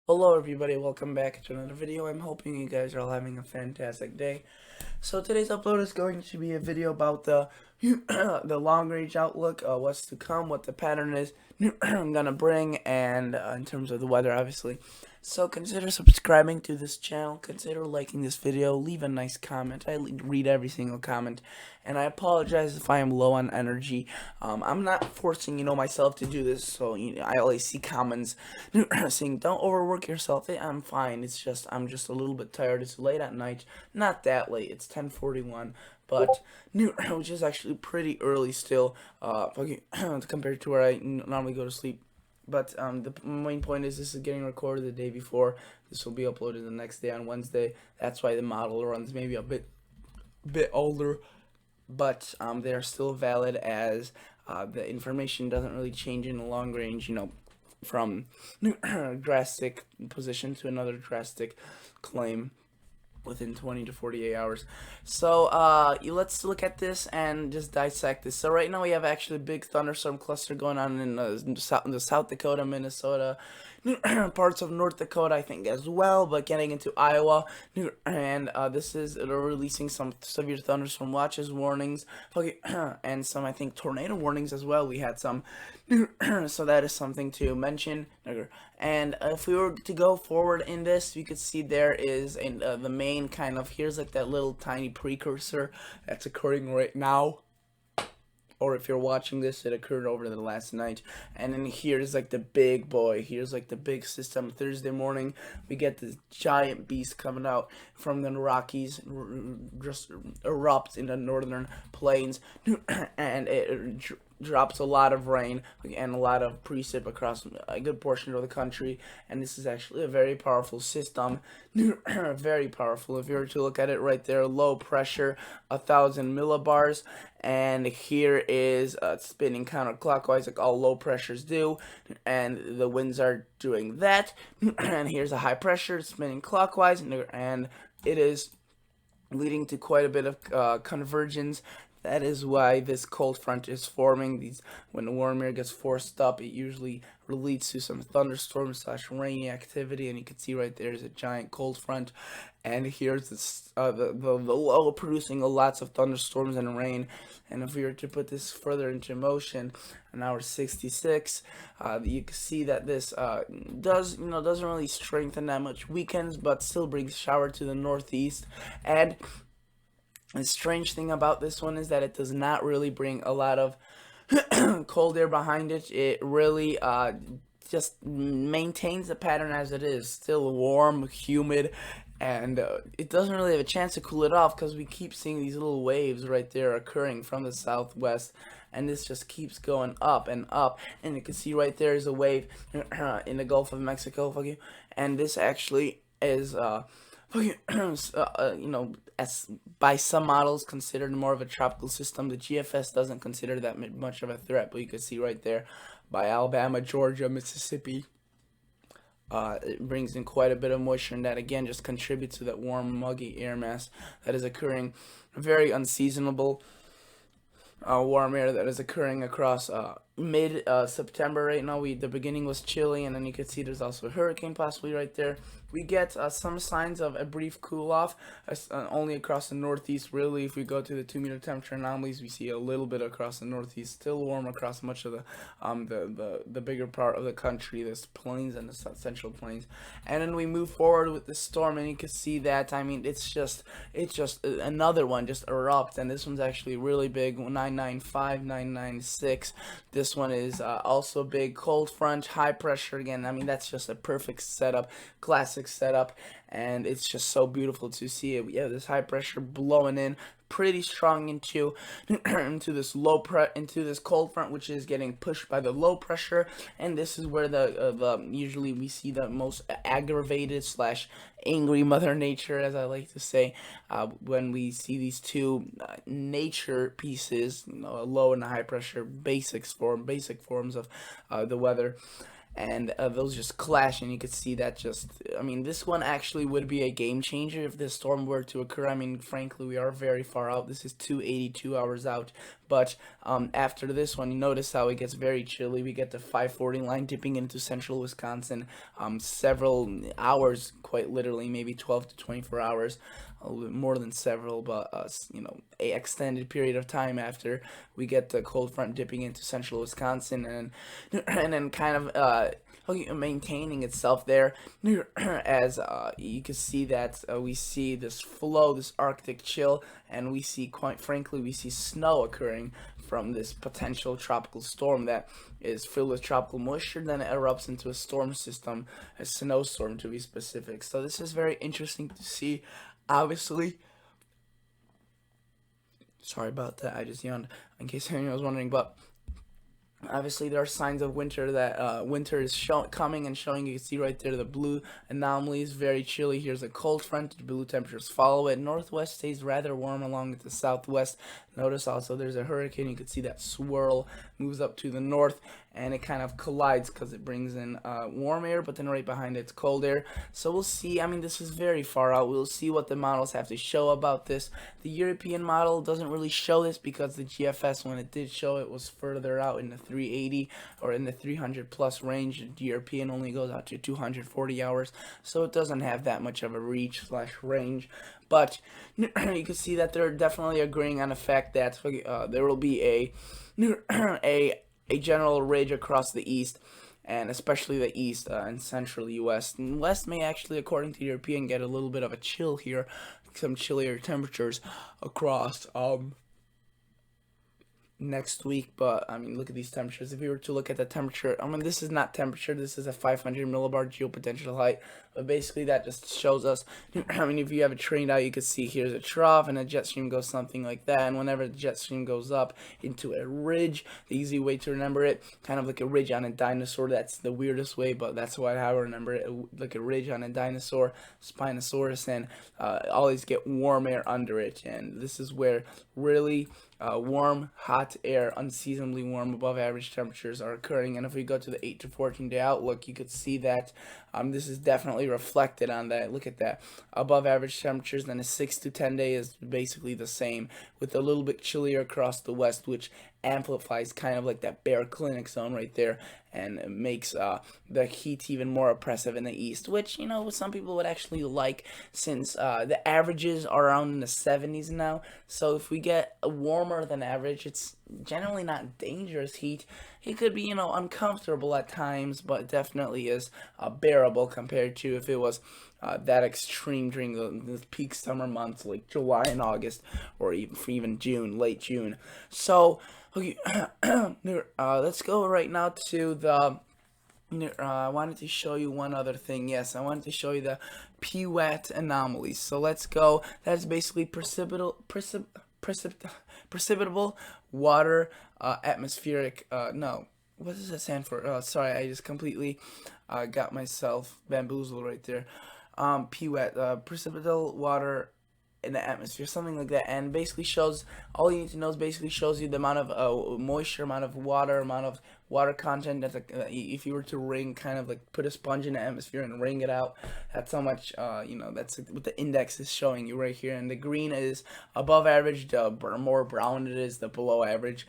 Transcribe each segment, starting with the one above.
Hello everybody, welcome back to another video. I'm hoping you guys are all having a fantastic day. So today's upload is going to be a video about the the long range outlook, what's to come, what the pattern is I'm gonna bring, and in terms of the weather, obviously. So consider subscribing to this channel, consider liking this video, leave a nice comment. I read every single comment, and I apologize if I am low on energy. I'm not forcing myself to do this, so I always see comments saying don't overwork yourself. I'm fine. It's just I'm just a little bit tired. It's late at night. Not that late. It's 10:41, but which is actually pretty early still, compared to where I normally go to sleep. But the main point is this is getting recorded the day before. This will be uploaded the next day on Wednesday. That's why the model runs maybe a bit older, but they are still valid as the information doesn't really change in the long range. From drastic position to another drastic claim within 20 to 48 hours. So let's look at this and just dissect this. So right now we have actually a big thunderstorm cluster going on in the South Dakota, Minnesota, parts of North Dakota, I think, as well, but getting into Iowa. And this is releasing some severe thunderstorm watches, warnings, and some, I think, tornado warnings as well. We had some, so that is something to mention. And if we were to go forward in this, you could see there is in the main kind of, here's like that little tiny precursor that's occurring right now, or if you're watching this, it occurred over the last night. And then here's like the big boy. Here's like the big system. Thursday morning, we get this giant beast coming out from the Rockies, just erupts in the northern plains, and it drops a lot of rain and a lot of precip across a good portion of the country. And this is actually a very powerful system. Very powerful. If you were to look at it right there, low pressure, 1,000 millibars, and here is spinning counterclockwise like all low pressures do, and the winds are doing that. And here's a high pressure spinning clockwise, and it is leading to quite a bit of convergence. That is why this cold front is forming. When the warm air gets forced up, it usually leads to some thunderstorm slash rainy activity, and you can see right there is a giant cold front, and here's the low producing lots of thunderstorms and rain. And if we were to put this further into motion, an hour 66, you can see that this doesn't really strengthen that much, weakens, but still brings shower to the northeast. And the strange thing about this one is that it does not really bring a lot of cold air behind it. It really just maintains the pattern as it is, still warm, humid, and it doesn't really have a chance to cool it off because we keep seeing these little waves right there occurring from the southwest, and this just keeps going up and up. And you can see right there is a wave in the Gulf of Mexico, and this actually is as by some models considered more of a tropical system. The GFS doesn't consider that much of a threat, but you can see right there by Alabama, Georgia, Mississippi, it brings in quite a bit of moisture, and that again just contributes to that warm, muggy air mass that is occurring. Very unseasonable warm air that is occurring across mid September right now. The beginning was chilly, and then you can see there's also a hurricane possibly right there. We get some signs of a brief cool off, only across the northeast. Really, if we go to the 2-meter temperature anomalies, we see a little bit across the northeast, still warm across much of the bigger part of the country, this plains and the central plains. And then we move forward with the storm, and you can see that, I mean, it's just another one just erupt, and this one's actually really big, 995, 996. This one is also big, cold front, high pressure again. I mean, that's just a perfect setup, classic setup, and it's just so beautiful to see it. We have this high pressure blowing in pretty strong into into this cold front, which is getting pushed by the low pressure. And this is where the usually we see the most aggravated slash angry Mother Nature, as I like to say, when we see these two nature pieces, a low and a high pressure basic forms of the weather. and those just clash, and you could see that just, I mean, this one actually would be a game changer if this storm were to occur. I mean, frankly, we are very far out. This is 282 hours out, but after this one, you notice how it gets very chilly. We get the 540 line dipping into central Wisconsin, several hours, quite literally, maybe 12 to 24 hours, a little bit more than several, but a extended period of time after we get the cold front dipping into central Wisconsin, and then kind of maintaining itself there, as you can see that we see this flow, this Arctic chill, and we see, quite frankly, we see snow occurring from this potential tropical storm that is filled with tropical moisture. Then it erupts into a storm system, a snowstorm to be specific. So this is very interesting to see. Obviously, sorry about that, I just yawned in case anyone was wondering, but obviously there are signs of winter, that winter is coming and showing. You can see right there the blue anomalies, very chilly. Here's a cold front, the blue temperatures follow it. Northwest stays rather warm along with the southwest. Notice also there's a hurricane. You can see that swirl moves up to the north, and it kind of collides because it brings in warm air, but then right behind it's cold air. So we'll see. I mean, this is very far out. We'll see what the models have to show about this. The European model doesn't really show this because the GFS, when it did show it, was further out in the 380 or in the 300 plus range. The European only goes out to 240 hours, so it doesn't have that much of a reach slash range. But you can see that they're definitely agreeing on the fact that there will be a general ridge across the east, and especially the east and central U.S. And west may actually, according to European, get a little bit of a chill here, some chillier temperatures across next week. But I mean, look at these temperatures. If we were to look at the temperature, I mean, this is not temperature, this is a 500 millibar geopotential height, but basically that just shows us, I mean, if you have it trained out, you can see here's a trough and a jet stream goes something like that, and whenever the jet stream goes up into a ridge, the easy way to remember it, kind of like a ridge on a dinosaur. That's the weirdest way, but that's how I remember it, like a ridge on a dinosaur, Spinosaurus, and always get warm air under it, and this is where really warm, hot air, unseasonably warm, above average temperatures are occurring. And if we go to the 8 to 14 day outlook, you could see that this is definitely reflected on that. Look at that, above average temperatures. Then a 6 to 10 day is basically the same, with a little bit chillier across the west, which amplifies kind of like that Bear Clinic zone right there, and makes the heat even more oppressive in the east, which, you know, some people would actually like, since the averages are around in the 70s now. So if we get a warmer than average, it's generally not dangerous heat. It could be, you know, uncomfortable at times, but definitely is bearable compared to if it was that extreme during the peak summer months like July and August, or even June, late June. So okay, let's go right now to the. I wanted to show you one other thing. Yes, I wanted to show you the PWAT anomalies. So let's go. That's basically precipitable water atmospheric. No, what does that stand for? Oh, sorry, I just completely got myself bamboozled right there. PWAT, precipitable water in the atmosphere, something like that, and basically shows, all you need to know is basically shows you the amount of moisture, amount of water content. That's if you were to ring, kind of like put a sponge in the atmosphere and wring it out, that's how much that's what the index is showing you right here. And the green is above average, the more brown it is, the below average.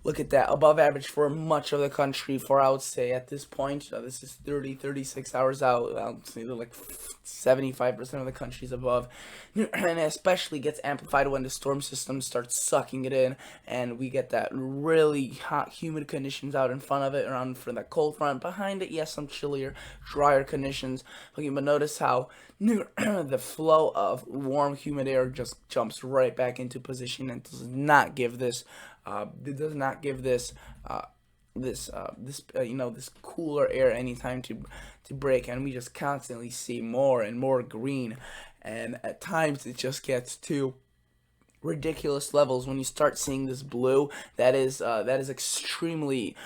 Look at that, above average for much of the country, for I would say at this point, this is 36 hours out, I'll say like 75% of the country is above, and it especially gets amplified when the storm system starts sucking it in, and we get that really hot, humid conditions out in front of it, around for that cold front. Behind it, yes, some chillier, drier conditions. Okay, but notice how the flow of warm, humid air just jumps right back into position and does not give this this cooler air any time to break, and we just constantly see more and more green, and at times it just gets to ridiculous levels when you start seeing this blue that is extremely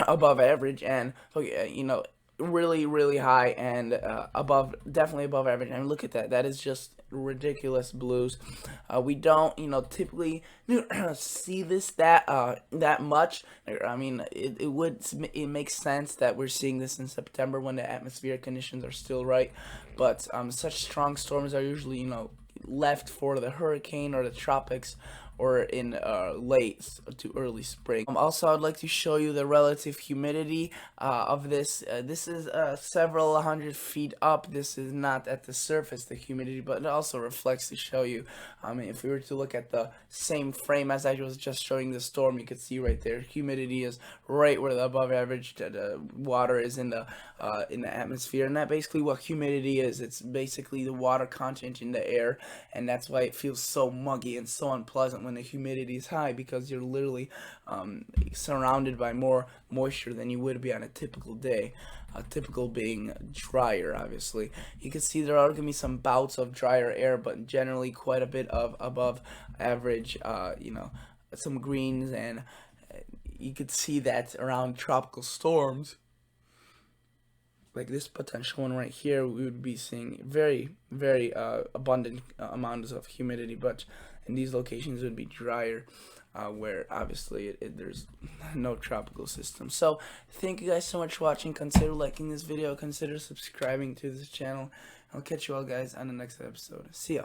above average. And really high and definitely above average. I mean, look at that. That is just ridiculous blues. We don't, typically see this that much. I mean, it makes sense that we're seeing this in September when the atmospheric conditions are still right, but such strong storms are usually, left for the hurricane or the tropics, or in late to early spring. Also, I'd like to show you the relative humidity of this. This is several hundred feet up. This is not at the surface, the humidity, but it also reflects to show you. If we were to look at the same frame as I was just showing the storm, you could see right there, humidity is right where the above average water is in the atmosphere, and that basically what humidity is. It's basically the water content in the air, and that's why it feels so muggy and so unpleasant when the humidity is high, because you're literally surrounded by more moisture than you would be on a typical day. Typical being drier, obviously. You can see there are going to be some bouts of drier air, but generally quite a bit of above average, some greens, and you could see that around tropical storms like this potential one right here, we would be seeing very abundant amounts of humidity, but in these locations it would be drier, where obviously there's no tropical system. So thank you guys so much for watching. Consider liking this video, consider subscribing to this channel. I'll catch you all guys on the next episode. See ya.